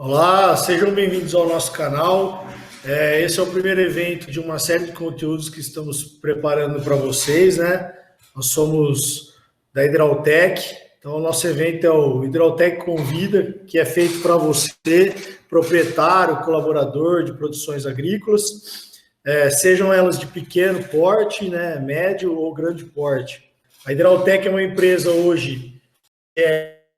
Olá, sejam bem-vindos ao nosso canal. Esse é o primeiro evento de uma série de conteúdos que estamos preparando para vocês, né? Nós somos da Hidrautec, então o nosso evento é o Hidrautec Convida, que é feito para você, proprietário, colaborador de produções agrícolas, sejam elas de pequeno porte, né, médio ou grande porte. A Hidrautec é uma empresa hoje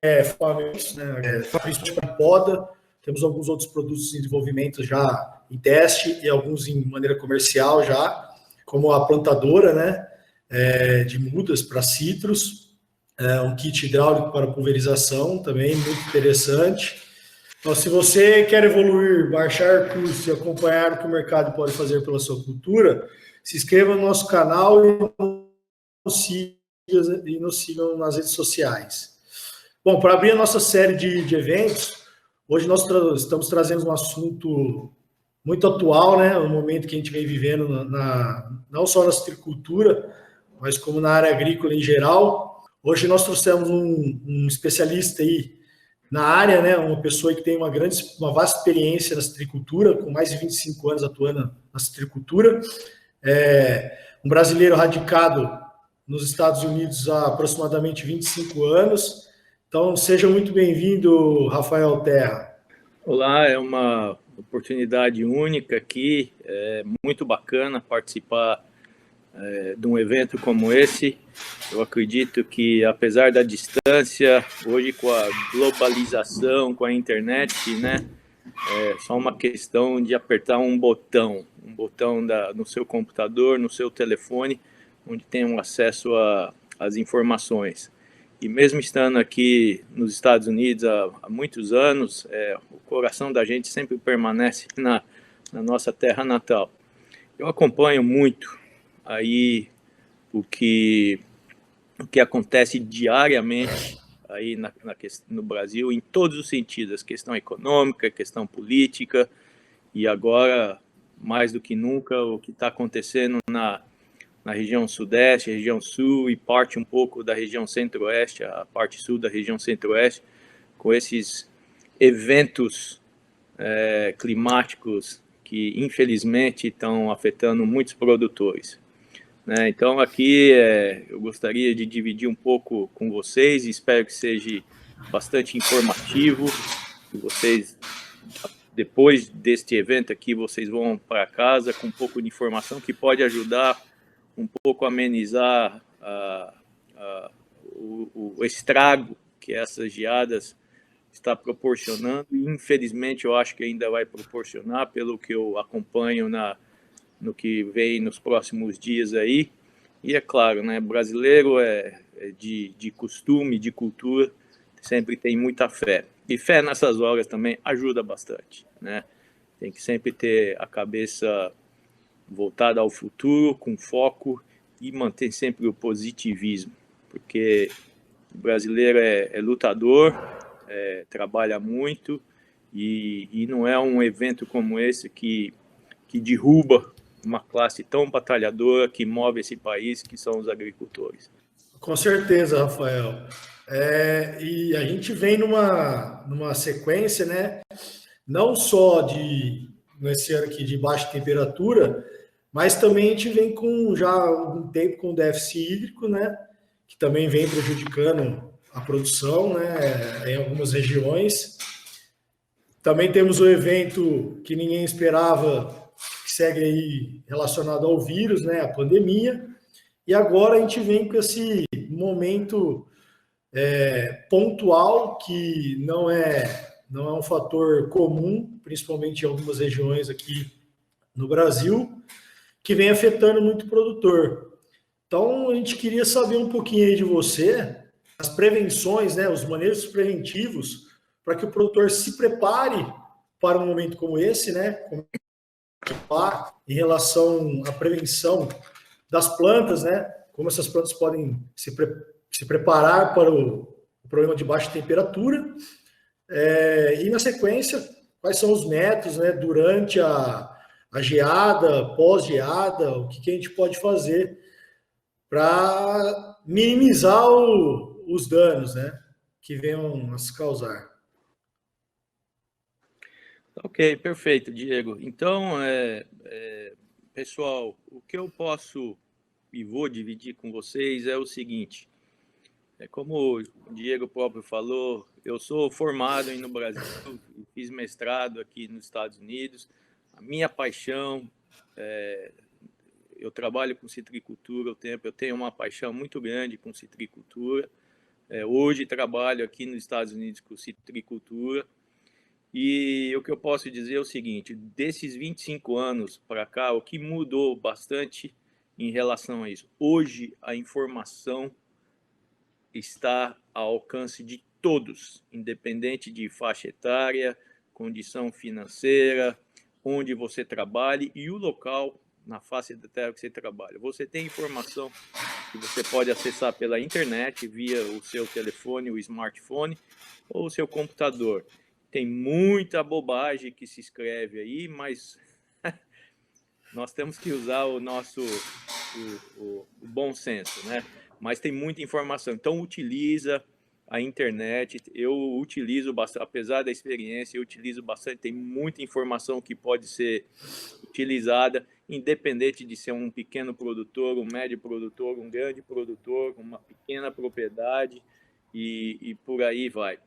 principalmente para poda. Temos alguns outros produtos em desenvolvimento já em teste e alguns em maneira comercial já, como a plantadora, né, de mudas para citros, um kit hidráulico para pulverização, também muito interessante. Então, se você quer evoluir, baixar curso e acompanhar o que o mercado pode fazer pela sua cultura, se inscreva no nosso canal e nos sigam nas redes sociais. Bom, para abrir a nossa série de eventos, hoje nós estamos trazendo um assunto muito atual, né? O momento que a gente vem vivendo não só na citricultura, mas como na área agrícola em geral. Hoje nós trouxemos um especialista aí na área, né? Uma pessoa que tem uma vasta experiência na citricultura, com mais de 25 anos atuando na citricultura. Um brasileiro radicado nos Estados Unidos há aproximadamente 25 anos. Então, seja muito bem-vindo, Rafael Terra. Olá, é uma oportunidade única aqui, é muito bacana participar de um evento como esse. Eu acredito que, apesar da distância, hoje com a globalização, com a internet, né, é só uma questão de apertar um botão no seu computador, no seu telefone, onde tem um acesso às informações. E mesmo estando aqui nos Estados Unidos há muitos anos, o coração da gente sempre permanece na nossa terra natal. Eu acompanho muito aí o que acontece diariamente aí no Brasil, em todos os sentidos, questão econômica, questão política, e agora, mais do que nunca, o que está acontecendo na região sudeste, região sul e parte um pouco da região centro-oeste, a parte sul da região centro-oeste, com esses eventos climáticos que, infelizmente, estão afetando muitos produtores. Né? Então, aqui eu gostaria de dividir um pouco com vocês, e espero que seja bastante informativo, que vocês, depois deste evento aqui, vocês vão para casa com um pouco de informação que pode ajudar um pouco amenizar o estrago que essas geadas está proporcionando, e infelizmente eu acho que ainda vai proporcionar, pelo que eu acompanho no que vem nos próximos dias aí. E é claro, né, brasileiro é de costume, de cultura, sempre tem muita fé. E fé nessas horas também ajuda bastante, né? Tem que sempre ter a cabeça voltada ao futuro, com foco, e manter sempre o positivismo, porque o brasileiro é lutador, trabalha muito, e não é um evento como esse que derruba uma classe tão batalhadora que move esse país, que são os agricultores. Com certeza, Rafael. E a gente vem numa sequência, né? Não só nesse ano aqui de baixa temperatura, mas também a gente vem com já algum tempo com déficit hídrico, né? Que também vem prejudicando a produção, né? Em algumas regiões. Também temos o evento que ninguém esperava, que segue aí relacionado ao vírus, né? A pandemia. E agora a gente vem com esse momento pontual, que não é um fator comum, principalmente em algumas regiões aqui no Brasil, que vem afetando muito o produtor. Então, a gente queria saber um pouquinho aí de você, as prevenções, né, os manejos preventivos, para que o produtor se prepare para um momento como esse, né, em relação à prevenção das plantas, né, como essas plantas podem se preparar para o problema de baixa temperatura, e na sequência, quais são os métodos, né, durante a geada, pós-geada, o que a gente pode fazer para minimizar os danos, né, que venham a se causar. Ok, perfeito, Diego. Então, pessoal, o que eu posso e vou dividir com vocês é o seguinte: como o Diego próprio falou, eu sou formado no Brasil, fiz mestrado aqui nos Estados Unidos. A minha paixão, eu trabalho com citricultura há tempo, eu tenho uma paixão muito grande com citricultura. Hoje trabalho aqui nos Estados Unidos com citricultura. E o que eu posso dizer é o seguinte: desses 25 anos para cá, o que mudou bastante em relação a isso? Hoje, a informação está ao alcance de todos, independente de faixa etária, condição financeira, onde você trabalhe e o local na face da terra que você trabalha. Você tem informação que você pode acessar pela internet, via o seu telefone, o smartphone ou o seu computador. Tem muita bobagem que se escreve aí, mas nós temos que usar o nosso o bom senso, né? Mas tem muita informação. Então, utiliza a internet. Eu utilizo bastante, apesar da experiência, eu utilizo bastante. Tem muita informação que pode ser utilizada, independente de ser um pequeno produtor, um médio produtor, um grande produtor, uma pequena propriedade e por aí vai.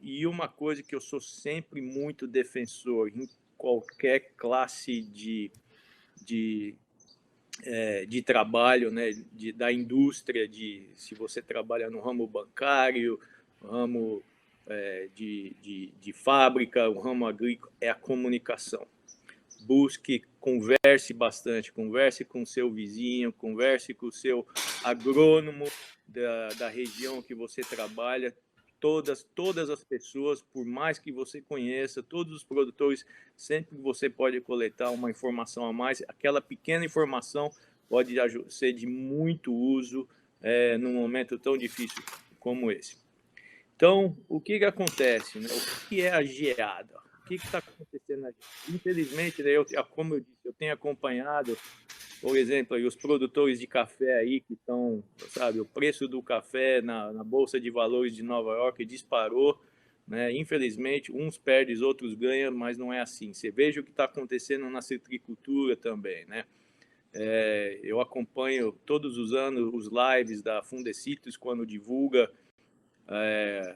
E uma coisa que eu sou sempre muito defensor em qualquer classe de trabalho, né, da indústria, se você trabalha no ramo bancário, no ramo de fábrica, o ramo agrícola, é a comunicação. Busque, converse bastante, converse com o seu vizinho, converse com o seu agrônomo da região que você trabalha. Todas as pessoas, por mais que você conheça, todos os produtores, sempre você pode coletar uma informação a mais. Aquela pequena informação pode ser de muito uso num momento tão difícil como esse. Então, o que acontece? Né? O que é a geada? O que está acontecendo aqui? Infelizmente, né, como eu disse, eu tenho acompanhado, por exemplo, os produtores de café aí que estão, sabe, o preço do café na Bolsa de Valores de Nova York disparou, né? Infelizmente, uns perdem, outros ganham, mas não é assim. Você veja o que está acontecendo na citricultura também, né? Eu acompanho todos os anos os lives da Fundecitrus quando divulga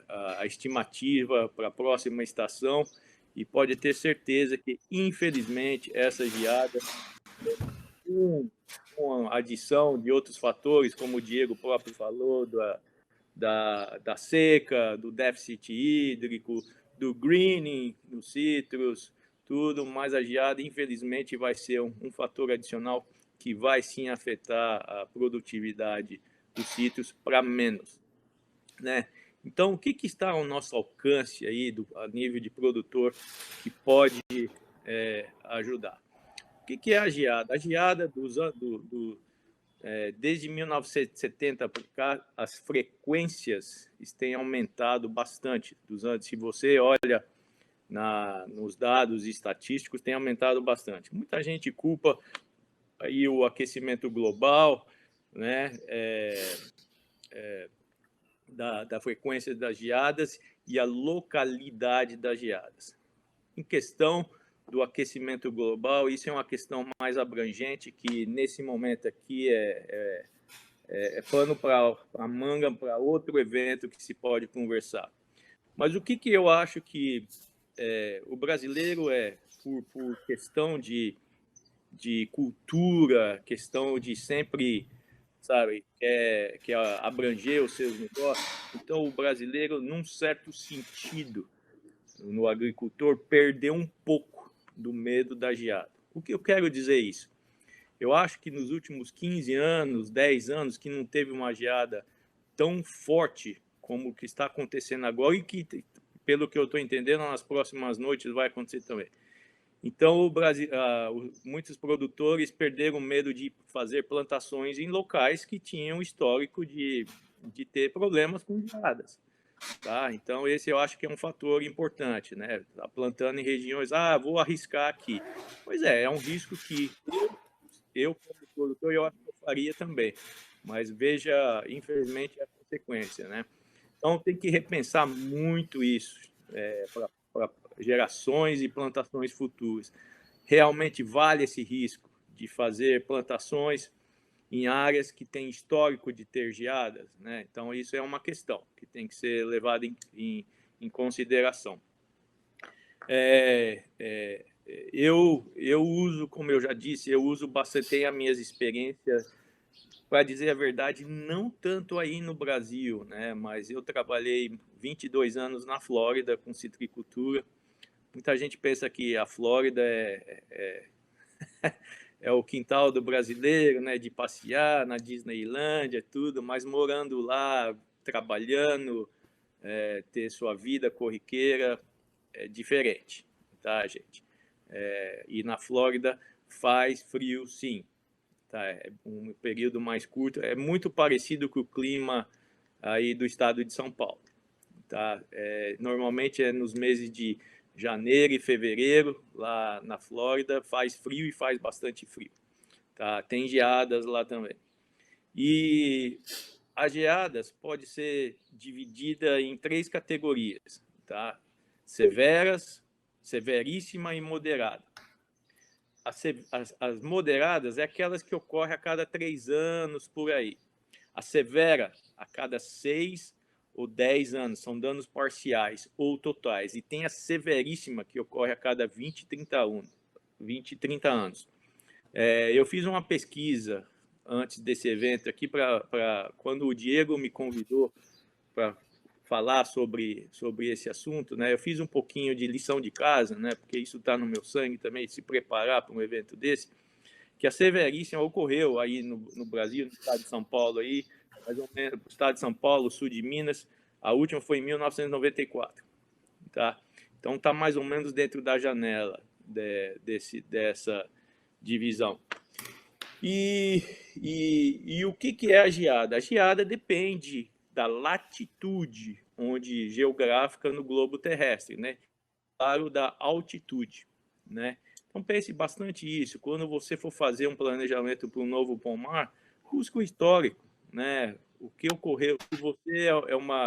a estimativa para a próxima estação e pode ter certeza que, infelizmente, essa geada, com a adição de outros fatores, como o Diego próprio falou, da seca, do déficit hídrico, do greening no citrus, tudo, mas a geada, infelizmente, vai ser um fator adicional que vai sim afetar a produtividade dos citrus para menos, né? Então, o que está ao nosso alcance aí, a nível de produtor, que pode ajudar? O que é a geada? A geada, desde 1970 para cá, as frequências têm aumentado bastante. Se você olha nos dados estatísticos, tem aumentado bastante. Muita gente culpa aí o aquecimento global, né? Da frequência das geadas e a localidade das geadas. Em questão do aquecimento global, isso é uma questão mais abrangente, que nesse momento aqui é pano para manga para outro evento que se pode conversar. Mas o que eu acho que o brasileiro por questão de cultura, questão de sempre, sabe, quer abranger os seus negócios. Então, o brasileiro, num certo sentido, no agricultor, perdeu um pouco do medo da geada. O que eu quero dizer isso? Eu acho que nos últimos 15 anos, 10 anos, que não teve uma geada tão forte como o que está acontecendo agora e que, pelo que eu estou entendendo, nas próximas noites vai acontecer também. Então, muitos produtores perderam medo de fazer plantações em locais que tinham histórico de ter problemas com geadas. Tá? Então, esse eu acho que é um fator importante, né? Tá plantando em regiões, vou arriscar aqui. Pois é um risco que eu como produtor, eu acho que eu faria também. Mas veja, infelizmente, a consequência, né? Então, tem que repensar muito isso gerações e plantações futuras. Realmente vale esse risco de fazer plantações em áreas que têm histórico de ter geadas, né? Então, isso é uma questão que tem que ser levada em consideração. Eu uso, como eu já disse, eu uso bastante, tenho as minhas experiências, para dizer a verdade, não tanto aí no Brasil, né? Mas eu trabalhei 22 anos na Flórida com citricultura. Muita gente pensa que a Flórida é o quintal do brasileiro, né? De passear na Disneylândia, tudo, mas morando lá, trabalhando, ter sua vida corriqueira é diferente, tá, gente? E na Flórida faz frio, sim. Tá? É um período mais curto. É muito parecido com o clima aí do estado de São Paulo. Tá? Normalmente é nos meses de janeiro e fevereiro, lá na Flórida, faz frio e faz bastante frio. Tá? Tem geadas lá também. E as geadas pode ser dividida em 3 categorias, tá? Severas, severíssima e moderada. As moderadas é aquelas que ocorrem a cada 3 anos, por aí. A severa, a cada 6 ou 10 anos, são danos parciais ou totais. E tem a severíssima, que ocorre a cada 20, 30 anos. Eu fiz uma pesquisa antes desse evento aqui, quando o Diego me convidou para falar sobre esse assunto, né? Eu fiz um pouquinho de lição de casa, né? Porque isso está no meu sangue também, se preparar para um evento desse, que a severíssima ocorreu aí no Brasil, no estado de São Paulo, aí, mais ou menos, no estado de São Paulo, sul de Minas, a última foi em 1994, tá? Então está mais ou menos dentro da janela dessa divisão. E o que é a geada? A geada depende da latitude geográfica no globo terrestre, né? Claro, da altitude, né? Então pense bastante isso. Quando você for fazer um planejamento para um novo pomar, busque o histórico, né? O que ocorreu? Se você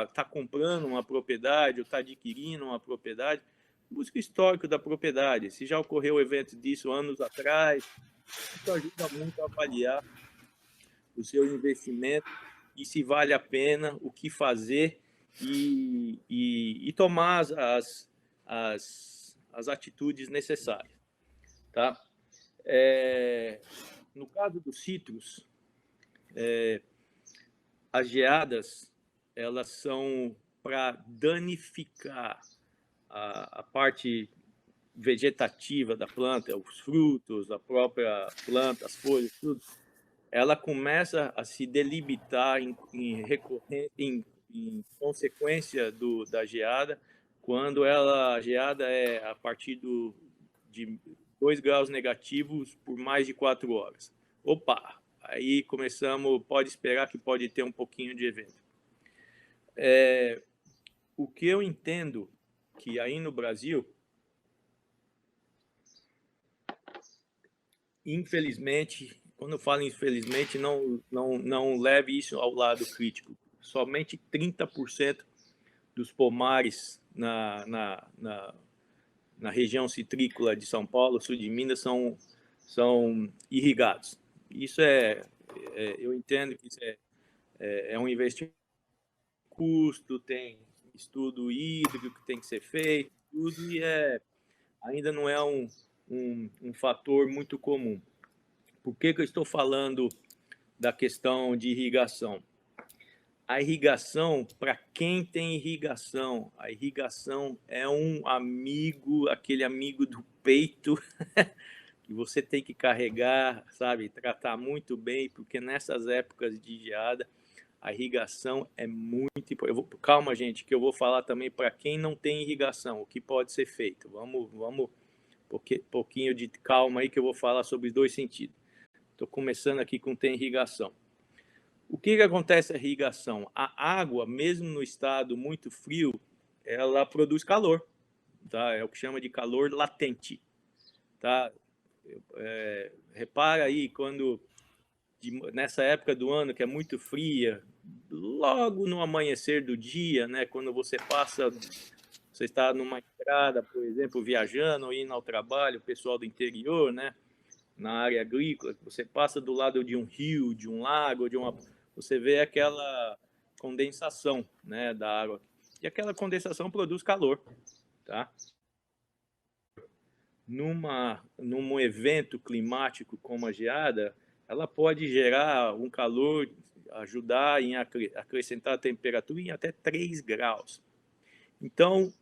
está comprando uma propriedade ou está adquirindo uma propriedade, busque o histórico da propriedade. Se já ocorreu evento disso anos atrás, isso ajuda muito a avaliar o seu investimento e se vale a pena, o que fazer e tomar as atitudes necessárias. Tá? No caso dos citros, as geadas elas são para danificar a parte vegetativa da planta, os frutos, a própria planta, as folhas, tudo. Ela começa a se delimitar em consequência da geada, quando a geada é a partir de 2 graus negativos por mais de 4 horas. Opa! Aí começamos, pode esperar que pode ter um pouquinho de evento. O que eu entendo que aí no Brasil, infelizmente, quando eu falo infelizmente, não leve isso ao lado crítico. Somente 30% dos pomares na região citrícola de São Paulo, sul de Minas, são irrigados. Isso eu entendo que isso é um investimento, custo, tem estudo hídrico que tem que ser feito, tudo, e ainda não é um fator muito comum. Por que eu estou falando da questão de irrigação? A irrigação, para quem tem irrigação, a irrigação é um amigo, aquele amigo do peito, que você tem que carregar, sabe, tratar muito bem, porque nessas épocas de geada, a irrigação é muito importante. Calma, gente, que eu vou falar também para quem não tem irrigação, o que pode ser feito. Vamos pouquinho de calma aí que eu vou falar sobre os 2 sentidos. Estou começando aqui com tem irrigação. O que acontece a irrigação? A água, mesmo no estado muito frio, ela produz calor, tá? É o que chama de calor latente, tá? Repara aí nessa época do ano que é muito fria, logo no amanhecer do dia, né? Quando você passa Você está numa estrada, por exemplo, viajando ou indo ao trabalho, o pessoal do interior, né? Na área agrícola, você passa do lado de um rio, de um lago, você vê aquela condensação, né, da água. E aquela condensação produz calor, tá? Num evento climático como a geada, ela pode gerar um calor, ajudar em acrescentar a temperatura em até 3 graus. Então,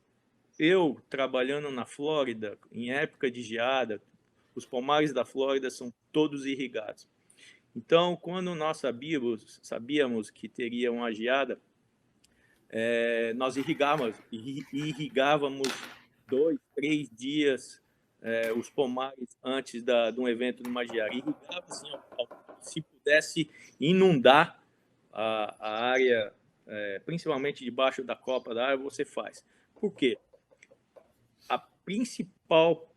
eu trabalhando na Flórida, em época de geada, os pomares da Flórida são todos irrigados. Então, quando nós sabíamos que teria uma geada, nós irrigávamos 2, 3 dias os pomares antes de um evento de uma geada. Irrigava assim, se pudesse inundar a área, principalmente debaixo da copa da árvore, você faz. Por quê? A principal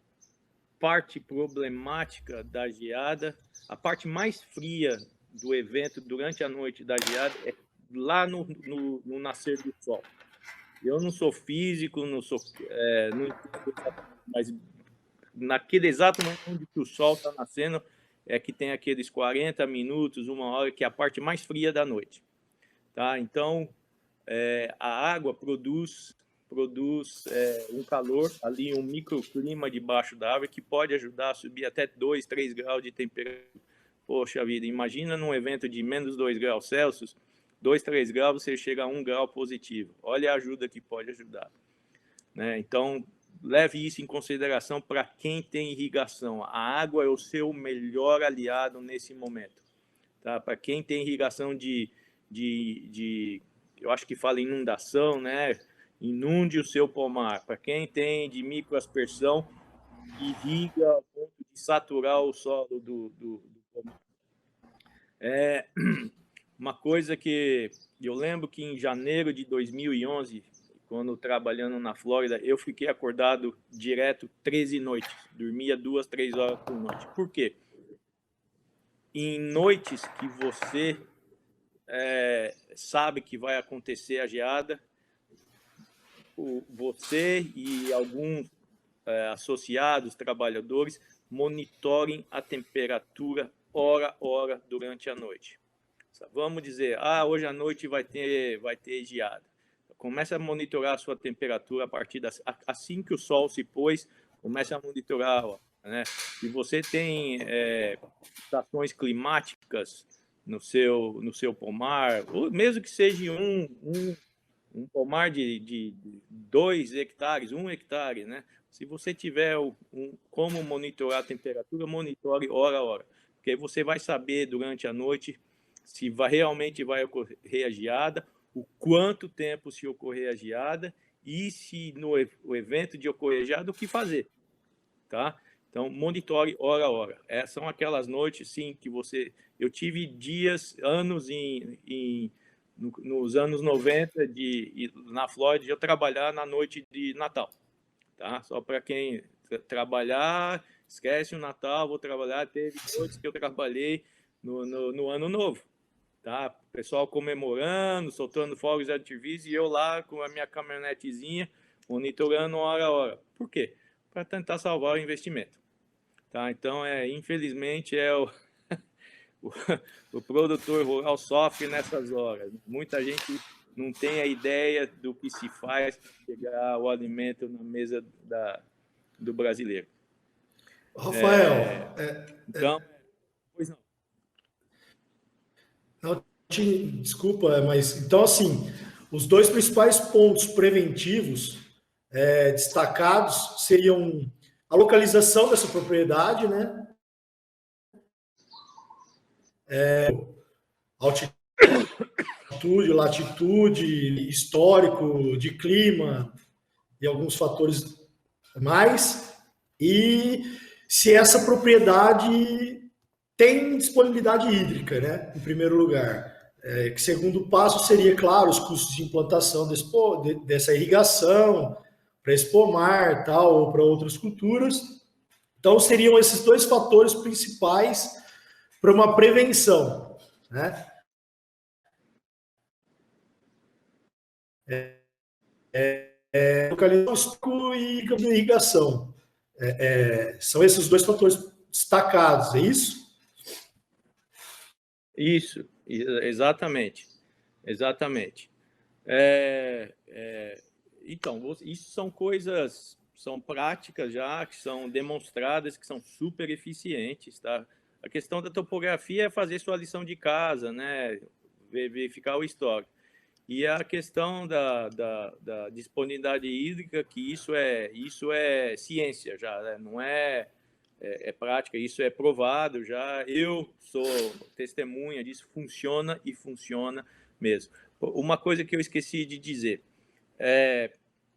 parte problemática da geada, a parte mais fria do evento durante a noite da geada é lá no nascer do sol. Eu não sou físico, não entendo, mas naquele exato momento onde o sol está nascendo é que tem aqueles 40 minutos, 1 hora, que é a parte mais fria da noite. Tá? Então, a água produz um calor ali, um microclima debaixo da árvore que pode ajudar a subir até 2, 3 graus de temperatura. Poxa vida, imagina num evento de menos 2 graus Celsius, 2, 3 graus, você chega a 1 grau positivo. Olha a ajuda que pode ajudar. Né? Então, leve isso em consideração para quem tem irrigação. A água é o seu melhor aliado nesse momento. Tá? Para quem tem irrigação eu acho que fala inundação, né? Inunde o seu pomar. Para quem tem de microaspersão, irriga ao ponto de saturar o solo do pomar. Uma coisa que eu lembro que em janeiro de 2011, quando trabalhando na Flórida, eu fiquei acordado direto 13 noites. Dormia 2, 3 horas por noite. Por quê? Em noites que você sabe que vai acontecer a geada, você e alguns associados, trabalhadores, monitorem a temperatura hora a hora durante a noite. Vamos dizer, hoje à noite vai ter geada. Começa a monitorar a sua temperatura a partir assim que o sol se pôs, começa a monitorar, né? Se você tem estações climáticas no seu pomar, ou mesmo que seja um pomar de 2 hectares, 1 hectare, né? Se você tiver como monitorar a temperatura, monitore hora a hora, porque aí você vai saber durante a noite se realmente vai ocorrer a geada, o quanto tempo se ocorrer a geada e se no evento de ocorrer a geada, o que fazer, tá? Então, monitore hora a hora. São aquelas noites, sim, que eu tive anos nos anos 90 na Flórida, de eu trabalhar na noite de Natal, tá? Só para quem trabalhar, esquece o Natal, vou trabalhar. Teve noites que eu trabalhei no Ano Novo, tá? O pessoal comemorando, soltando fogos de artifício e eu lá com a minha caminhonetezinha monitorando hora a hora. Por quê? Para tentar salvar o investimento, tá? Então, infelizmente, o produtor rural sofre nessas horas. Muita gente não tem a ideia do que se faz para chegar o alimento na mesa do brasileiro. Rafael, então, pois não. Desculpa, mas então assim, os 2 principais pontos preventivos destacados seriam a localização dessa propriedade, né? Altitude, latitude, histórico de clima e alguns fatores mais. E se essa propriedade tem disponibilidade hídrica, né? Em primeiro lugar. Que segundo passo seria, claro, os custos de implantação dessa irrigação para esse pomar, tal, ou para outras culturas. Então, seriam esses 2 fatores principais para uma prevenção, né? localização e irrigação. São esses dois fatores destacados, é isso? Isso, exatamente. Exatamente. Então, isso são coisas, são práticas já, que são demonstradas, que são super eficientes, tá? A questão da topografia é fazer sua lição de casa, né? Verificar o histórico. E a questão da disponibilidade hídrica, que isso é ciência já, né? Não é prática, isso é provado já. Eu sou testemunha disso, funciona e funciona mesmo. Uma coisa que eu esqueci de dizer,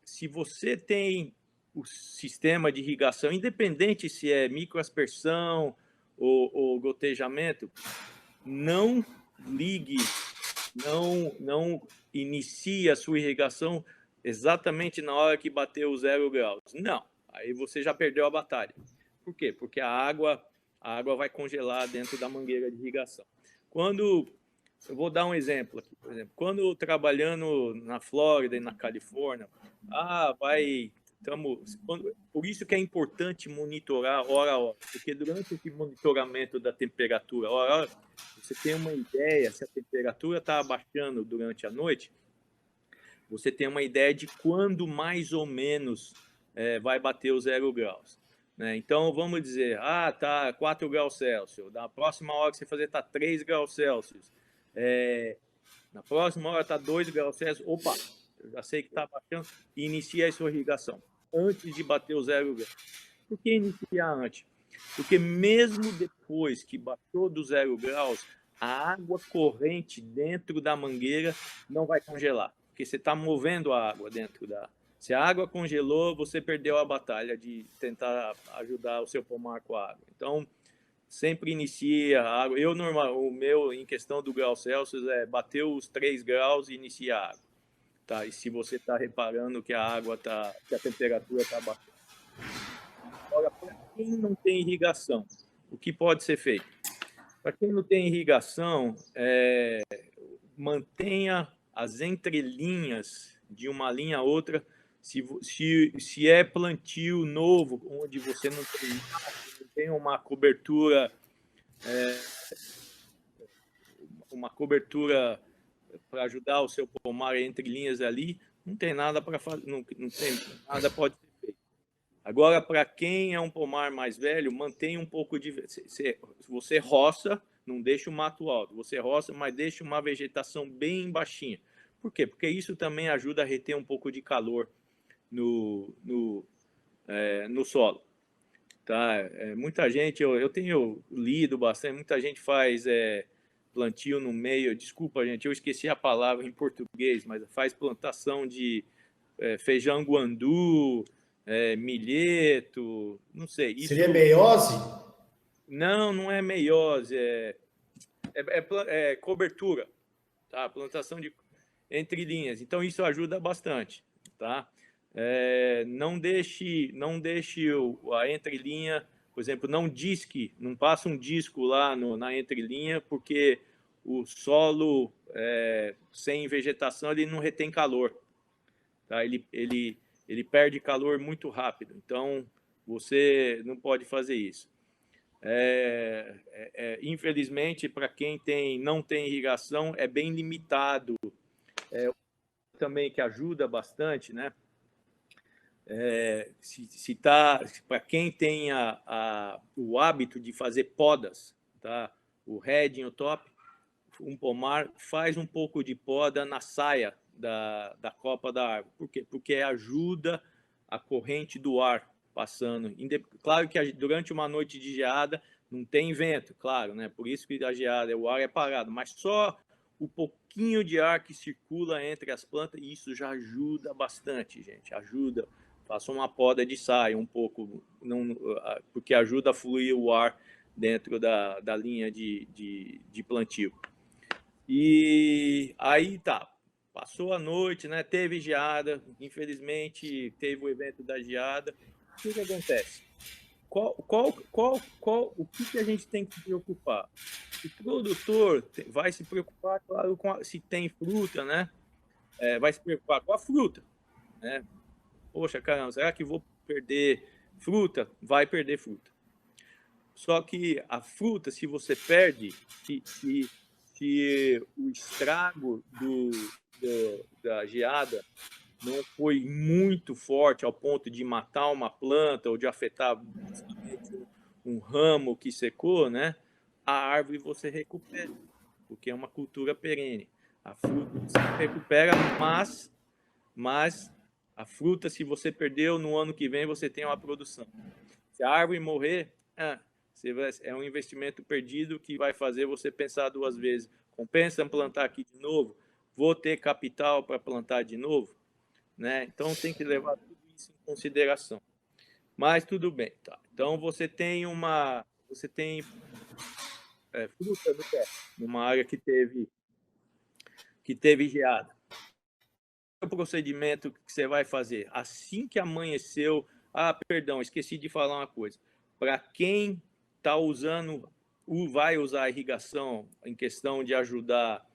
se você tem o sistema de irrigação, independente se é microaspersão ou gotejamento, não ligue, não inicie a sua irrigação exatamente na hora que bateu 0 graus. Não, aí você já perdeu a batalha. Por quê? Porque a água vai congelar dentro da mangueira de irrigação. Eu vou dar um exemplo aqui, por exemplo, quando trabalhando na Flórida e na Califórnia, por isso que é importante monitorar hora a hora, porque durante esse monitoramento da temperatura hora a hora, você tem uma ideia, se a temperatura está abaixando durante a noite, você tem uma ideia de quando mais ou menos vai bater os 0 graus. Né? Então, vamos dizer, tá 4 graus Celsius, na próxima hora que você fazer tá 3 graus Celsius, na próxima hora tá 2 graus Celsius, opa, eu já sei que está baixando, e inicia a sua irrigação, antes de bater o 0 graus. Por que iniciar antes? Porque mesmo depois que baixou do 0 graus, a água corrente dentro da mangueira não vai congelar, porque você está movendo a água dentro da... Se a água congelou, você perdeu a batalha de tentar ajudar o seu pomar com a água. Então, sempre inicia a água. O meu, em questão do grau Celsius, bateu os 3 graus e inicia a água. Tá? E se você está reparando que a temperatura está baixando. Agora, para quem não tem irrigação, o que pode ser feito? Para quem não tem irrigação, mantenha as entrelinhas de uma linha a outra. Se é plantio novo, onde você não tem uma cobertura, para ajudar o seu pomar entre linhas ali, não tem nada para fazer, não tem nada pode ser feito. Agora, para quem é um pomar mais velho, mantém um pouco de... Você roça, não deixa o mato alto. Você roça, mas deixa uma vegetação bem baixinha. Por quê? Porque isso também ajuda a reter um pouco de calor no solo. Tá? Muita gente, eu tenho lido bastante, muita gente faz plantio no meio... Desculpa, gente, eu esqueci a palavra em português, mas faz plantação de feijão guandu, milheto, não sei. Isso... Seria meiose? Não é meiose, é cobertura, tá? Plantação entre linhas. Então, isso ajuda bastante, tá? Não deixe a entrelinha, por exemplo, não passa um disco lá na entrelinha, porque o solo sem vegetação ele não retém calor, tá? Ele perde calor muito rápido, então você não pode fazer isso. Infelizmente, para quem não tem irrigação, é bem limitado. Também que ajuda bastante, né? Para quem tem o hábito de fazer podas, tá? O heading, o top, um pomar faz um pouco de poda na saia da copa da árvore. Por quê? Porque ajuda a corrente do ar passando. Claro que durante uma noite de geada não tem vento, claro, né? Por isso que a geada, o ar é parado, mas só o pouquinho de ar que circula entre as plantas, isso já ajuda bastante, gente. Ajuda. Faça uma poda de saia um pouco, porque ajuda a fluir o ar dentro da linha de plantio. E aí tá, passou a noite, né? Teve geada, infelizmente teve o evento da geada. O que acontece? O que a gente tem que se preocupar? O produtor vai se preocupar, claro, se tem fruta, né? Vai se preocupar com a fruta, né? poxa, caramba, será que vou perder fruta? Vai perder fruta. Só que a fruta, se você perde, se o estrago da geada não foi muito forte ao ponto de matar uma planta ou de afetar um ramo que secou, né? A árvore você recupera, porque é uma cultura perene. A fruta você recupera, mas a fruta, se você perdeu, no ano que vem você tem uma produção. Se a árvore morrer, é um investimento perdido que vai fazer você pensar duas vezes. Compensa plantar aqui de novo? Vou ter capital para plantar de novo? Né? Então tem que levar tudo isso em consideração. Mas tudo bem, tá? Então você tem fruta no pé, numa área que teve geada. O procedimento que você vai fazer assim que amanheceu? Perdão, esqueci de falar uma coisa. Para quem está usando, vai usar a irrigação em questão de ajudar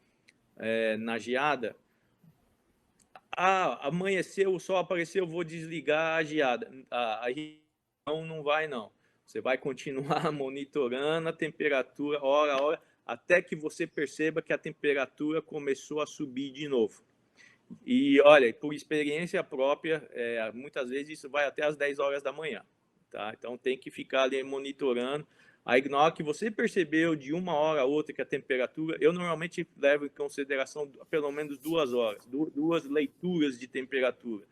na geada, amanheceu, o sol apareceu, vou desligar a geada. A irrigação não vai, não. Você vai continuar monitorando a temperatura, hora a hora, até que você perceba que a temperatura começou a subir de novo. E, olha, por experiência própria, muitas vezes isso vai até às 10 horas da manhã. Tá? Então, tem que ficar ali monitorando. Aí, na hora que você percebeu de uma hora a outra que a temperatura, eu normalmente levo em consideração pelo menos 2 horas, duas leituras de temperatura,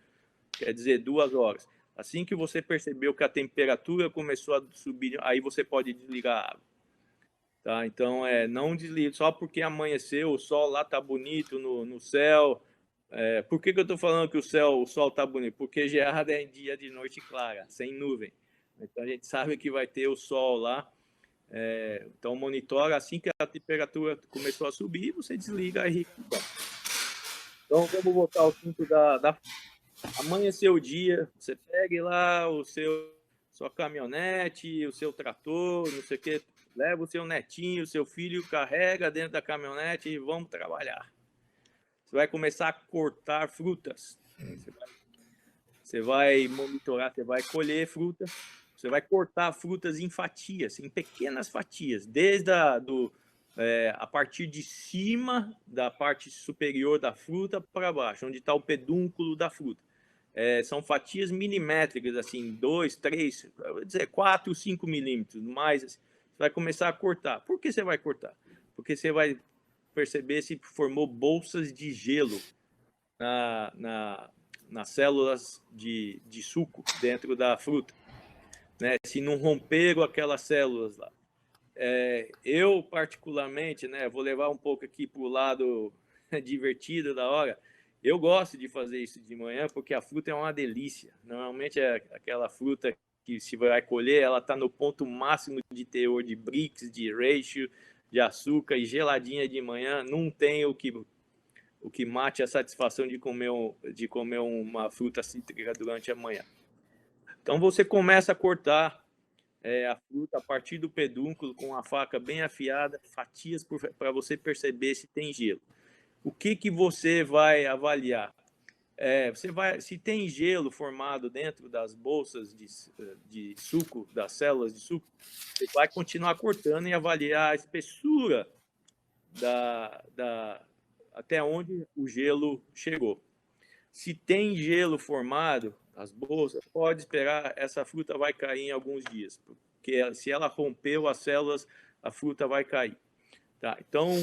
quer dizer, 2 horas. Assim que você percebeu que a temperatura começou a subir, aí você pode desligar a água. Tá? Então, não desligue só porque amanheceu, o sol lá está bonito no céu. Por que eu estou falando que o sol está bonito? Porque geada é em dia de noite clara, sem nuvem. Então, a gente sabe que vai ter o sol lá. Então, monitora assim que a temperatura começou a subir, você desliga a irrigação. Então, vamos voltar ao assunto amanheceu o dia, você pegue lá sua caminhonete, o seu trator, não sei o que, leva o seu netinho, o seu filho, carrega dentro da caminhonete e vamos trabalhar. Você vai começar a cortar frutas. Você vai monitorar, você vai colher fruta, você vai cortar frutas em fatias, em pequenas fatias, desde a partir de cima da parte superior da fruta para baixo, onde está o pedúnculo da fruta. São fatias milimétricas, assim, 2, 3, 4, 5 milímetros, mais. Assim, você vai começar a cortar. Por que você vai cortar? Porque você vai perceber se formou bolsas de gelo nas células de suco dentro da fruta, né? Se não romperam aquelas células lá. Eu, particularmente, né, vou levar um pouco aqui para o lado divertido da hora. Eu gosto de fazer isso de manhã porque a fruta é uma delícia. Normalmente é aquela fruta que se vai colher, ela está no ponto máximo de teor de Brix, de ratio, de açúcar, e geladinha de manhã. Não tem o que mate a satisfação de comer uma fruta cítrica durante a manhã. Então você começa a cortar a fruta a partir do pedúnculo com a faca bem afiada, fatias para você perceber se tem gelo. O que você vai avaliar? Se tem gelo formado dentro das bolsas de suco, das células de suco, você vai continuar cortando e avaliar a espessura até onde o gelo chegou. Se tem gelo formado, as bolsas, pode esperar, essa fruta vai cair em alguns dias, porque se ela rompeu as células, a fruta vai cair. Tá? Então,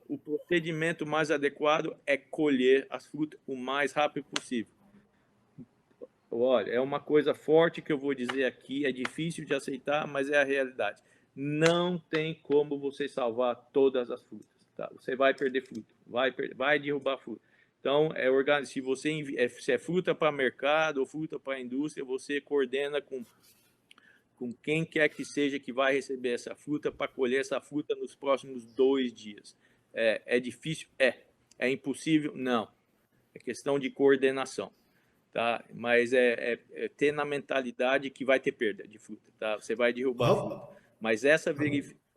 o procedimento mais adequado é colher as frutas o mais rápido possível. Olha, é uma coisa forte que eu vou dizer aqui, é difícil de aceitar, mas é a realidade. Não tem como você salvar todas as frutas. Tá? Você vai perder fruta, vai derrubar fruta. Então, se é fruta para mercado ou fruta para indústria, você coordena com quem quer que seja que vai receber essa fruta para colher essa fruta nos próximos 2 dias. É difícil? É impossível? Não. É questão de coordenação. Tá? Mas ter na mentalidade que vai ter perda de fruta. Tá? Você vai derrubar a fruta. Mas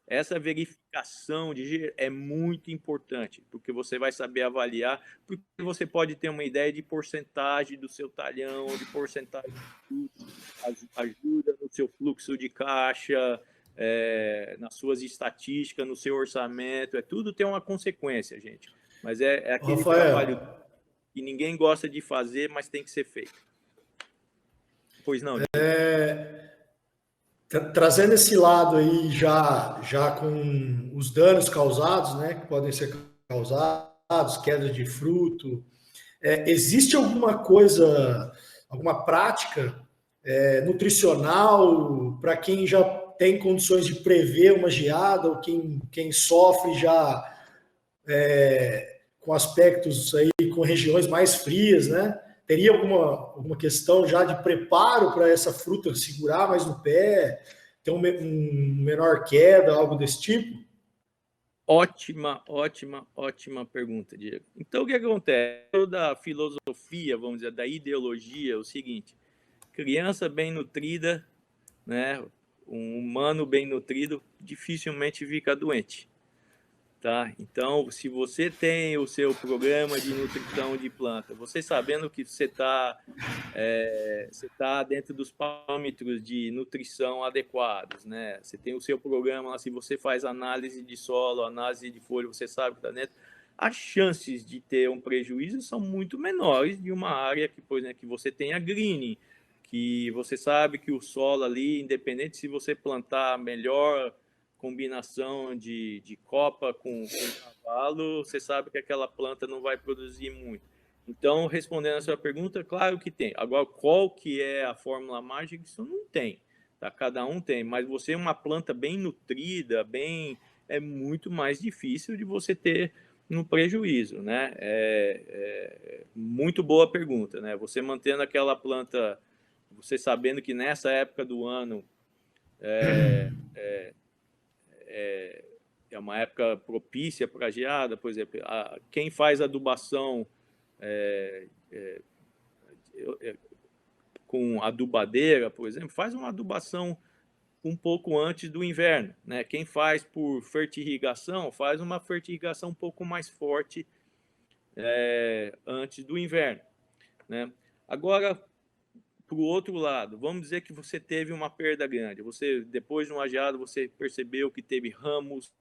essa verificação é muito importante, porque você vai saber avaliar, porque você pode ter uma ideia de porcentagem do seu talhão, de porcentagem de ajuda no seu fluxo de caixa, nas suas estatísticas, no seu orçamento, tudo tem uma consequência, gente. Mas é aquele Rafael, trabalho que ninguém gosta de fazer, mas tem que ser feito. Pois não. Trazendo esse lado aí já com os danos causados, né, que podem ser causados, queda de fruto, existe alguma coisa, alguma prática nutricional para quem já tem condições de prever uma geada ou quem sofre já com aspectos aí, com regiões mais frias, né? Teria alguma questão já de preparo para essa fruta segurar mais no pé, ter um menor queda, algo desse tipo? Ótima pergunta, Diego. Então, o que acontece? Da filosofia, vamos dizer, da ideologia, é o seguinte: criança bem nutrida, né, um humano bem nutrido, dificilmente fica doente. Tá? Então, se você tem o seu programa de nutrição de planta, você sabendo que você está dentro dos parâmetros de nutrição adequados, né? Você tem o seu programa, se você faz análise de solo, análise de folha, você sabe que está dentro, as chances de ter um prejuízo são muito menores de uma área que, por exemplo, que você tenha greening, que você sabe que o solo ali, independente se você plantar melhor combinação de copa com cavalo, você sabe que aquela planta não vai produzir muito. Então, respondendo a sua pergunta, claro que tem. Agora, qual que é a fórmula mágica? Isso não tem. Tá? Cada um tem. Mas você, uma planta bem nutrida, é muito mais difícil de você ter um prejuízo, né? Muito boa pergunta, né? Você mantendo aquela planta, você sabendo que nessa época do ano é uma época propícia para a geada, por exemplo, quem faz adubação com adubadeira, por exemplo, faz uma adubação um pouco antes do inverno, né? Quem faz por fertirrigação, faz uma fertirrigação um pouco mais forte antes do inverno, né? Agora, para o outro lado, vamos dizer que você teve uma perda grande, você depois de uma geada você percebeu que teve ramos,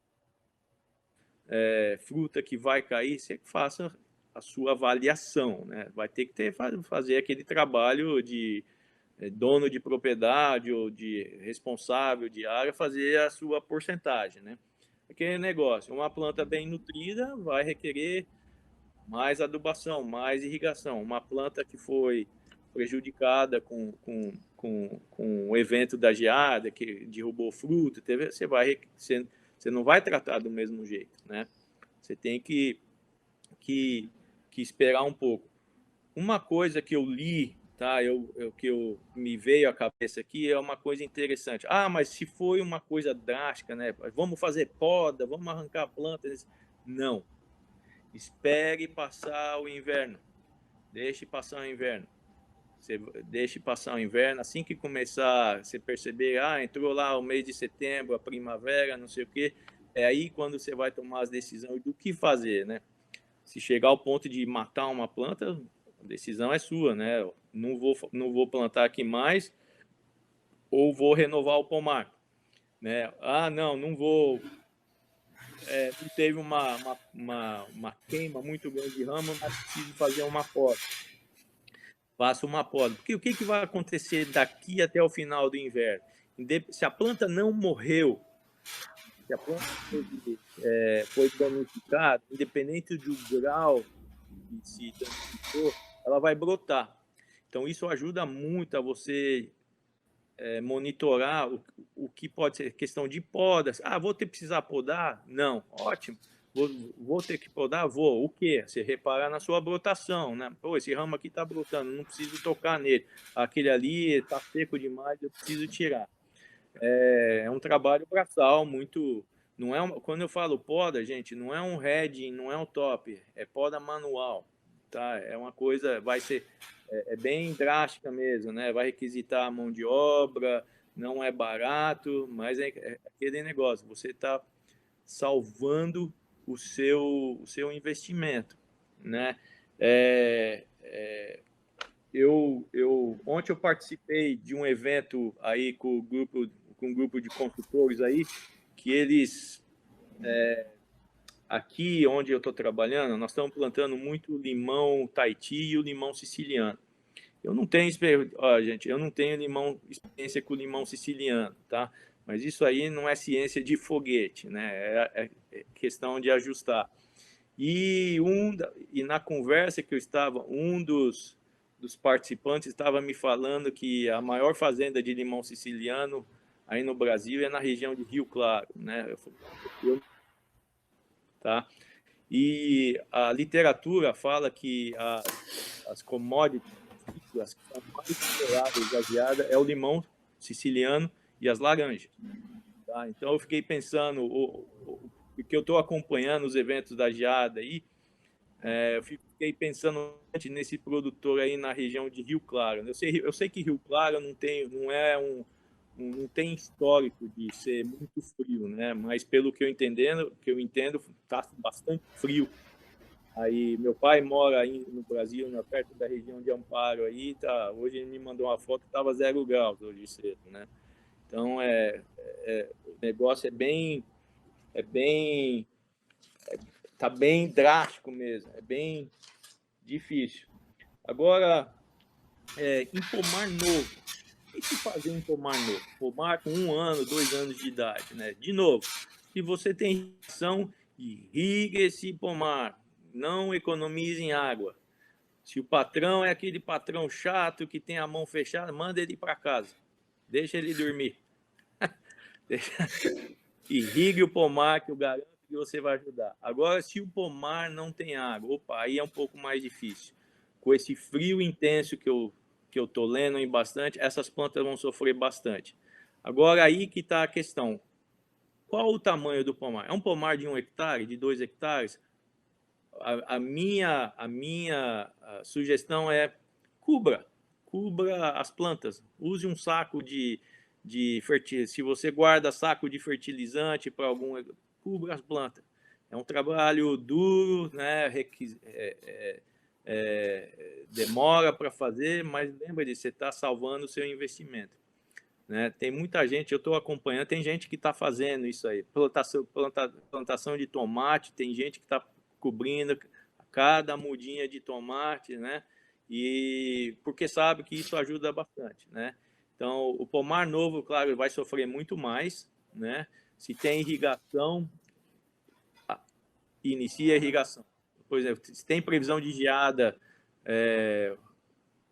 fruta que vai cair, você faça a sua avaliação, né? Vai ter que fazer aquele trabalho de dono de propriedade ou de responsável de área, fazer a sua porcentagem, né? Aquele negócio, uma planta bem nutrida vai requerer mais adubação, mais irrigação. Uma planta que foi prejudicada com o evento da geada, que derrubou fruto, você não vai tratar do mesmo jeito, né? Você tem que esperar um pouco. Uma coisa que eu li, tá? Que me veio à cabeça aqui é uma coisa interessante. Ah, mas se foi uma coisa drástica, né? Vamos fazer poda, vamos arrancar plantas. Não. Espere passar o inverno. Deixe passar o inverno. Você deixe passar o inverno. Assim que começar, você perceber, entrou lá o mês de setembro, a primavera, não sei o quê. É aí quando você vai tomar as decisões do que fazer, né? Se chegar ao ponto de matar uma planta, a decisão é sua, né? Não vou plantar aqui mais ou vou renovar o pomar, né? Não vou. Não teve uma queima muito grande de rama, mas preciso fazer uma poda. Faça uma poda. Porque o que vai acontecer daqui até o final do inverno? Se a planta não morreu, se a planta foi danificada, independente do grau que se danificou, ela vai brotar. Então, isso ajuda muito a você monitorar o que pode ser questão de podas. Vou precisar podar? Não. Ótimo. Vou ter que podar? Vou. O quê? Você reparar na sua brotação, né? Pô, esse ramo aqui está brotando, não preciso tocar nele. Aquele ali está seco demais, eu preciso tirar. É um trabalho braçal muito... Não é quando eu falo poda, gente, não é um heading, não é um top, é poda manual, tá? É uma coisa, vai ser bem drástica mesmo, né? Vai requisitar mão de obra, não é barato, mas é aquele negócio, você está salvando o seu investimento, né? Ontem eu participei de um evento aí com um grupo de consultores aí, que eles, aqui onde eu estou trabalhando, nós estamos plantando muito limão Tahiti e o limão siciliano. Eu não tenho, gente, eu não tenho experiência com limão siciliano, tá? Mas isso aí não é ciência de foguete, né? É questão de ajustar. E na conversa que eu estava, um dos participantes estava me falando que a maior fazenda de limão siciliano aí no Brasil é na região de Rio Claro, né? Tá? E a literatura fala que as commodities, as que são mais exploradas da geada é o limão siciliano e as laranjas. Tá? Então eu fiquei pensando, porque eu estou acompanhando os eventos da geada aí, eu fiquei pensando nesse produtor aí na região de Rio Claro. Eu sei que Rio Claro não tem histórico de ser muito frio, né? Mas pelo que eu entendo, está bastante frio. Aí meu pai mora aí no Brasil, perto da região de Amparo aí, tá. Hoje ele me mandou uma foto que estava 0 graus hoje cedo, né? Então o negócio tá bem drástico mesmo, é bem difícil. Agora, em pomar novo, o que fazer em pomar novo? Pomar com 1 ano, 2 anos de idade, né? De novo, se você tem irrigação, irrigue esse pomar, não economize em água. Se o patrão é aquele patrão chato que tem a mão fechada, manda ele para casa, deixa ele dormir. Irrigue o pomar, que eu garanto que você vai ajudar. Agora, se o pomar não tem água, opa, aí é um pouco mais difícil. Com esse frio intenso que eu tô lendo em bastante, essas plantas vão sofrer bastante. Agora, aí que está a questão. Qual o tamanho do pomar? É um pomar de 1 hectare, de 2 hectares? A minha sugestão é cubra as plantas. Use um saco de fertilizante. Se você guarda saco de fertilizante para cubra as plantas. É um trabalho duro, né? Demora para fazer, mas lembra de você está salvando o seu investimento. Né? Tem muita gente, eu estou acompanhando, tem gente que está fazendo isso aí. Plantação de tomate, tem gente que está cobrindo cada mudinha de tomate, né? E porque sabe que isso ajuda bastante, né? Então, o pomar novo, claro, vai sofrer muito mais, né? Se tem irrigação, inicia a irrigação. Por exemplo, se tem previsão de geada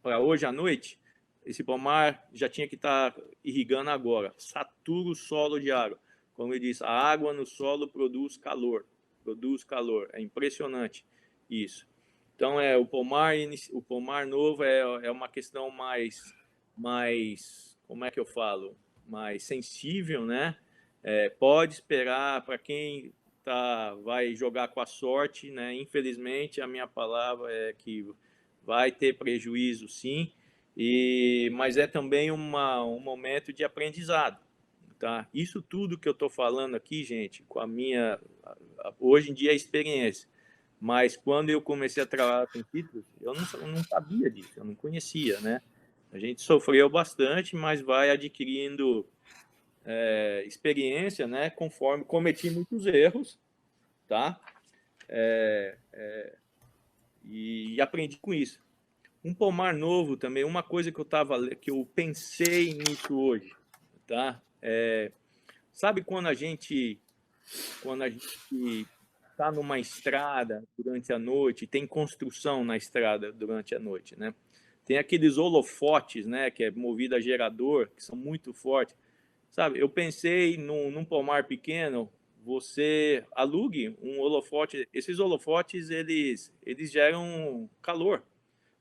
para hoje à noite, esse pomar já tinha que estar irrigando agora. Satura o solo de água. Como eu disse, a água no solo produz calor. Produz calor. É impressionante isso. Então, o pomar novo é uma questão mais, como é que eu falo? Mais sensível, né? Pode esperar para quem vai jogar com a sorte, né? Infelizmente, a minha palavra é que vai ter prejuízo, sim, mas é também um momento de aprendizado, tá? Isso tudo que eu estou falando aqui, gente, com a minha, hoje em dia, experiência, mas quando eu comecei a trabalhar com cítricos, eu não sabia disso, eu não conhecia, né? A gente sofreu bastante, mas vai adquirindo experiência, né? Conforme cometi muitos erros, tá? E aprendi com isso. Um pomar novo também, uma coisa que eu pensei nisso hoje, tá? Sabe quando a gente está numa estrada durante a noite, tem construção na estrada durante a noite, né? Tem aqueles holofotes, né, que é movido a gerador, que são muito fortes. Sabe, eu pensei num pomar pequeno, você alugue um holofote. Esses holofotes, eles geram calor,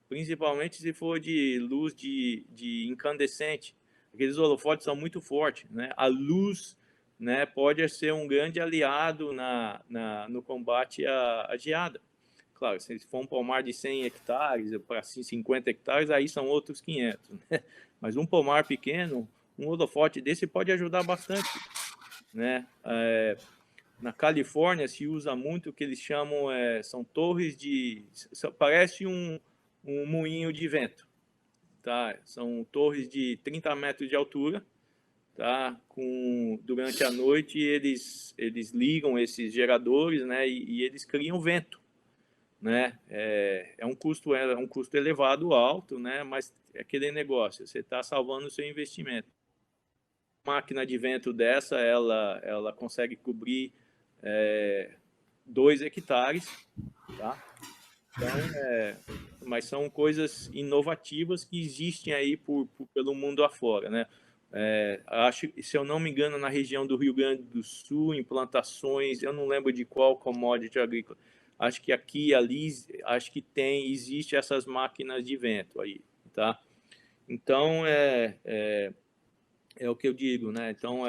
principalmente se for de luz de incandescente. Aqueles holofotes são muito fortes, né? A luz, né, pode ser um grande aliado no combate à geada. Claro, se for um pomar de 100 hectares para 50 hectares, aí são outros 500. Né? Mas um pomar pequeno, um holofote desse pode ajudar bastante, né? Na Califórnia se usa muito o que eles chamam, são torres parece um moinho de vento, tá? São torres de 30 metros de altura, tá? Durante a noite eles ligam esses geradores, né? E eles criam vento, né? É um custo elevado, alto, né? Mas é aquele negócio, você está salvando o seu investimento. Máquina de vento dessa, ela consegue cobrir 2 hectares, tá? Então, mas são coisas inovativas que existem aí pelo mundo afora, né? Acho, se eu não me engano, na região do Rio Grande do Sul, implantações, eu não lembro de qual commodity agrícola, acho que aqui, ali, acho que existe essas máquinas de vento aí, tá? Então, é o que eu digo, né? Então,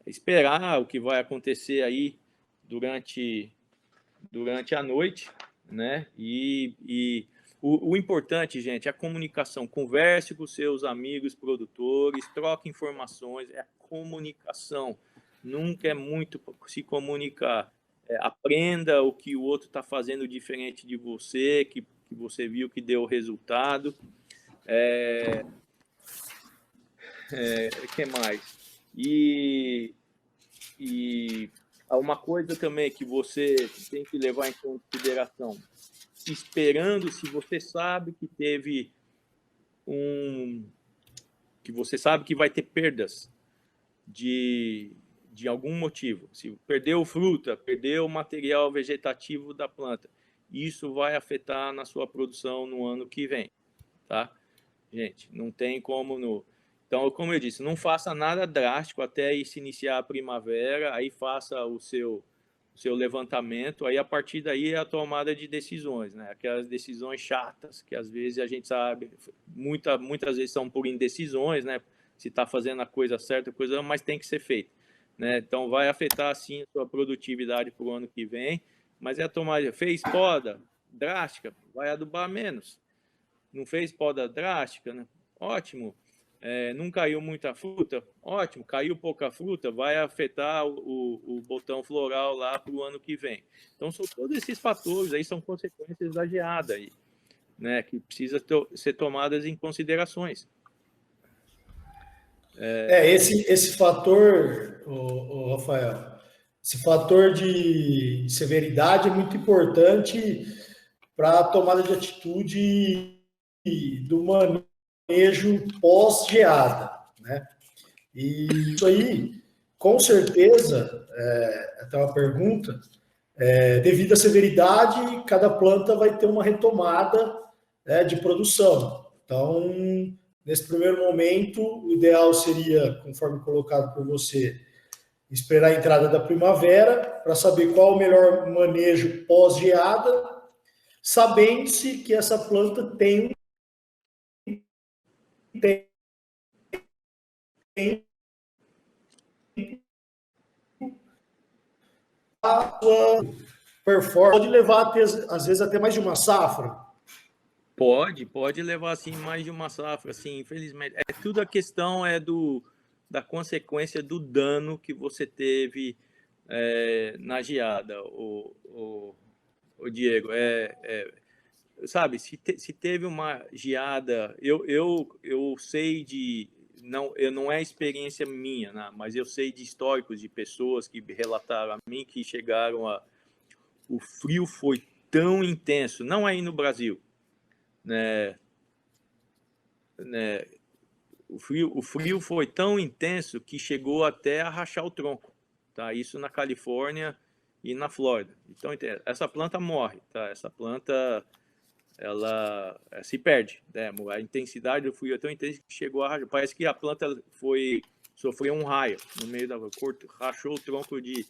esperar o que vai acontecer aí durante a noite, né? E o importante, gente, é a comunicação. Converse com seus amigos produtores, troque informações, é a comunicação. Nunca é muito se comunicar. Aprenda o que o outro está fazendo diferente de você, que você viu que deu resultado. Que mais? E uma coisa também que você tem que levar em consideração, esperando, se você sabe que teve que você sabe que vai ter perdas de algum motivo, se perdeu fruta, perdeu o material vegetativo da planta, isso vai afetar na sua produção no ano que vem, tá? Gente, não tem como Então, como eu disse, não faça nada drástico até se iniciar a primavera, aí faça o seu levantamento, aí a partir daí é a tomada de decisões, né? Aquelas decisões chatas, que às vezes a gente sabe, muitas vezes são por indecisões, né? Se está fazendo a coisa certa, mas tem que ser feita, né? Então, vai afetar, sim, a sua produtividade para o ano que vem, mas é a tomada. Fez poda drástica, vai adubar menos. Não fez poda drástica, né? Ótimo. Não caiu muita fruta, ótimo. Caiu pouca fruta, vai afetar o botão floral lá para o ano que vem. Então, são todos esses fatores aí, são consequências da geada aí, né? Que precisa ser tomadas em considerações. Esse fator, Rafael, esse fator de severidade é muito importante para a tomada de atitude do manejo pós-geada, né? E isso aí, com certeza, até uma pergunta, devido à severidade, cada planta vai ter uma retomada, né, de produção. Então, nesse primeiro momento, o ideal seria, conforme colocado por você, esperar a entrada da primavera para saber qual o melhor manejo pós-geada, sabendo-se que essa planta tem a sua performance, pode levar, às vezes, até mais de uma safra. Pode levar, assim, mais de uma safra, assim, infelizmente. Tudo a questão da consequência do dano que você teve na geada, o Diego. Sabe, se teve uma geada, eu sei não é experiência minha, né, mas eu sei de históricos de pessoas que relataram a mim que o frio foi tão intenso, não aí no Brasil, né, o frio foi tão intenso que chegou até a rachar o tronco, tá? Isso na Califórnia e na Flórida. Então, essa planta morre, tá? Essa planta ela se perde, né? A intensidade do frio é tão intensa que chegou a rachar. Parece que a planta sofreu um raio no meio da rachou o tronco de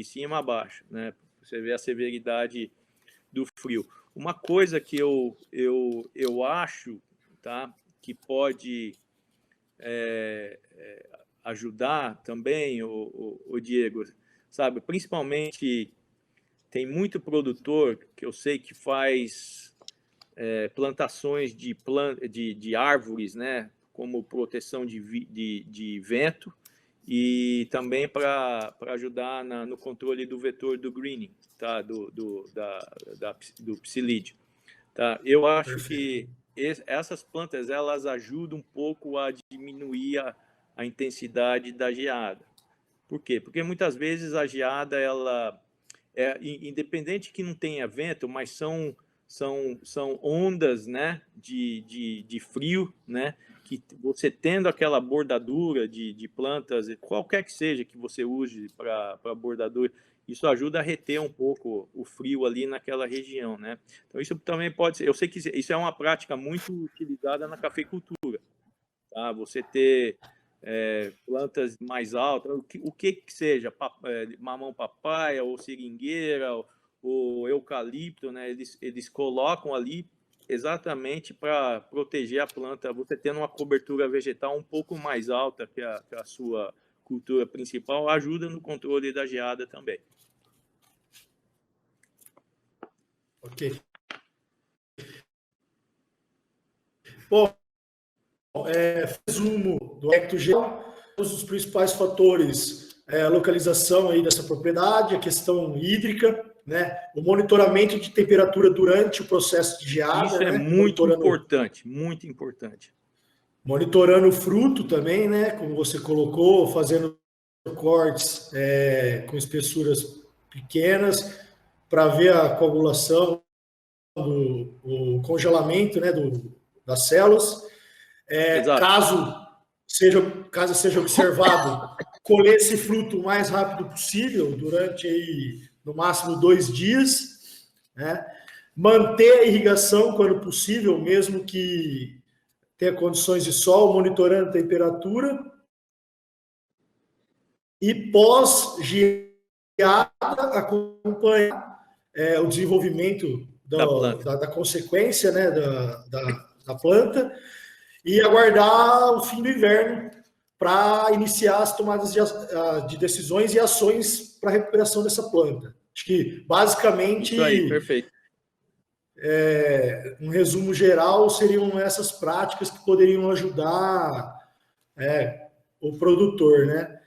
cima a baixo, né? Você vê a severidade do frio. Uma coisa que eu acho, tá, que pode ajudar também, o Diego, sabe, principalmente tem muito produtor que eu sei que faz plantações de árvores, né, como proteção de vento e também para ajudar no controle do vetor do greening, tá? do psilídeo. Tá? Eu acho Perfeito. que essas plantas elas ajudam um pouco a diminuir a intensidade da geada. Por quê? Porque muitas vezes a geada, ela independente que não tenha vento, mas são ondas, né, de frio, né, que você tendo aquela bordadura de plantas, qualquer que seja que você use para bordadura, isso ajuda a reter um pouco o frio ali naquela região, né? Então isso também pode ser, eu sei que isso é uma prática muito utilizada na cafeicultura, tá? Você ter plantas mais altas, o que seja, mamão papaya ou seringueira ou eucalipto, né? Eles colocam ali exatamente para proteger a planta, você tendo uma cobertura vegetal um pouco mais alta que a sua cultura principal, ajuda no controle da geada também. Ok. Bom, resumo do aspecto geral, os principais fatores, a localização aí dessa propriedade, a questão hídrica, né, o monitoramento de temperatura durante o processo de geada. Isso é né, muito importante, muito importante. Monitorando o fruto também, né, como você colocou, fazendo cortes com espessuras pequenas para ver a coagulação, o congelamento, né, das células. Caso seja observado, colher esse fruto o mais rápido possível, durante aí, no máximo 2 dias, né? Manter a irrigação quando possível, mesmo que tenha condições de sol, monitorando a temperatura. E pós-geada, acompanhar o desenvolvimento da consequência, né, da planta, e aguardar o fim do inverno para iniciar as tomadas de decisões e ações para a recuperação dessa planta. Acho que, basicamente, isso aí, perfeito. Um resumo geral seriam essas práticas que poderiam ajudar o produtor, né?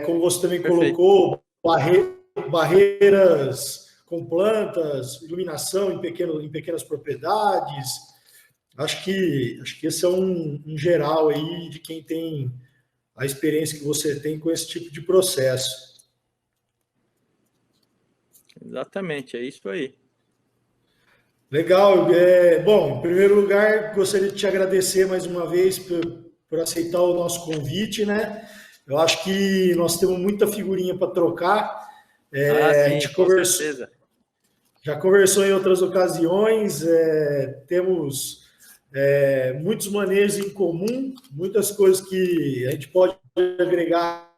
Como você também Perfeito. colocou, barreiras com plantas, iluminação em pequenas propriedades. Acho que esse é um geral aí de quem tem a experiência que você tem com esse tipo de processo. Exatamente, é isso aí. Legal. Bom, em primeiro lugar, gostaria de te agradecer mais uma vez por aceitar o nosso convite, né? Eu acho que nós temos muita figurinha para trocar. Sim, a gente com certeza. Já conversou em outras ocasiões, temos muitos manejos em comum, muitas coisas que a gente pode agregar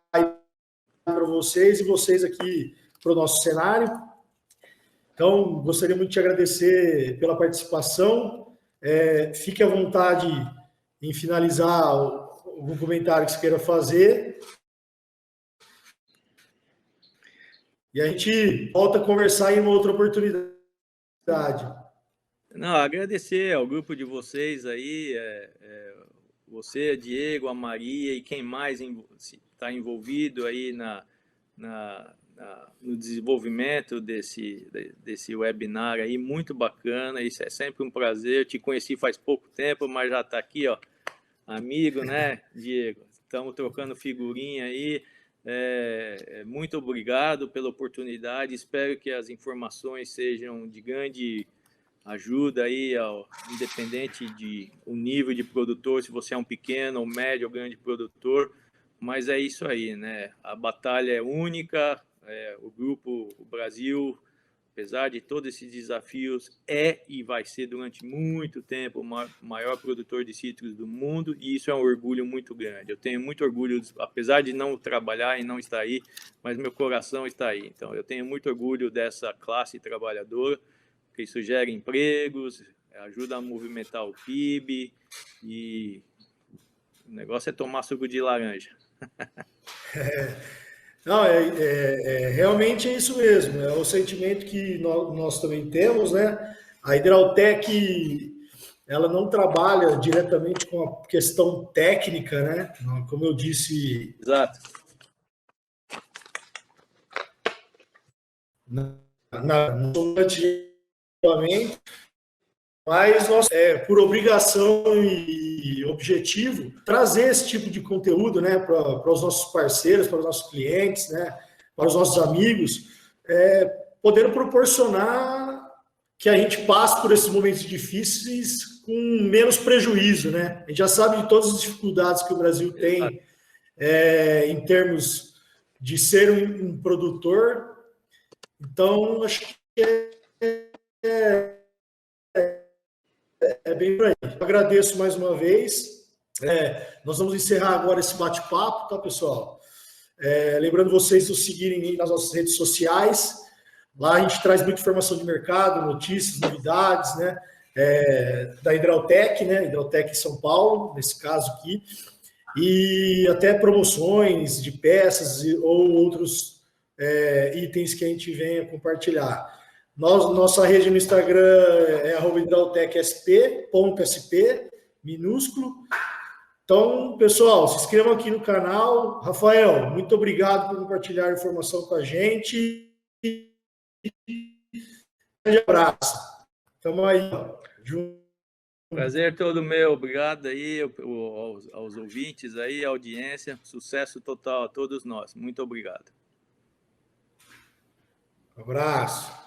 para vocês e vocês aqui para o nosso cenário. Então, gostaria muito de te agradecer pela participação. Fique à vontade em finalizar algum comentário que você queira fazer. E a gente volta a conversar em uma outra oportunidade. Não, agradecer ao grupo de vocês aí, você, Diego, a Maria e quem mais está envolvido aí no desenvolvimento desse webinar aí, muito bacana, isso é sempre um prazer. Eu te conheci faz pouco tempo, mas já está aqui, ó, amigo, né, Diego? Estamos trocando figurinha aí. Muito obrigado pela oportunidade, espero que as informações sejam de grande ajuda aí, independente o nível de produtor, se você é um pequeno, ou médio, ou grande produtor, mas é isso aí, né? A batalha é única, o grupo, o Brasil, apesar de todos esses desafios, e vai ser durante muito tempo o maior produtor de cítricos do mundo, e isso é um orgulho muito grande. Eu tenho muito orgulho, apesar de não trabalhar e não estar aí, mas meu coração está aí. Então, eu tenho muito orgulho dessa classe trabalhadora, porque isso gera empregos, ajuda a movimentar o PIB, e o negócio é tomar suco de laranja. Não, realmente é isso mesmo, é o sentimento que nós também temos, né? A Hidrautec ela não trabalha diretamente com a questão técnica, né? Como eu disse. Exato. Mas nós, por obrigação e objetivo, trazer esse tipo de conteúdo, né, para os nossos parceiros, para os nossos clientes, né, para os nossos amigos, podendo proporcionar que a gente passe por esses momentos difíceis com menos prejuízo, né? A gente já sabe de todas as dificuldades que o Brasil tem em termos de ser um produtor. Então, acho que é bem por aí. Eu agradeço mais uma vez. Nós vamos encerrar agora esse bate-papo, tá, pessoal? Lembrando vocês de seguirem nas nossas redes sociais. Lá a gente traz muita informação de mercado, notícias, novidades, né? Da Hidrautec, né? Hidrautec São Paulo, nesse caso aqui. E até promoções de peças ou outros itens que a gente venha compartilhar. Nossa rede no Instagram é @hidrautec_sp, minúsculo. Então, pessoal, se inscrevam aqui no canal. Rafael, muito obrigado por compartilhar a informação com a gente. Um grande abraço. Estamos aí, junto. Prazer todo meu. Obrigado aí aos ouvintes aí, à audiência. Sucesso total a todos nós. Muito obrigado. Um abraço.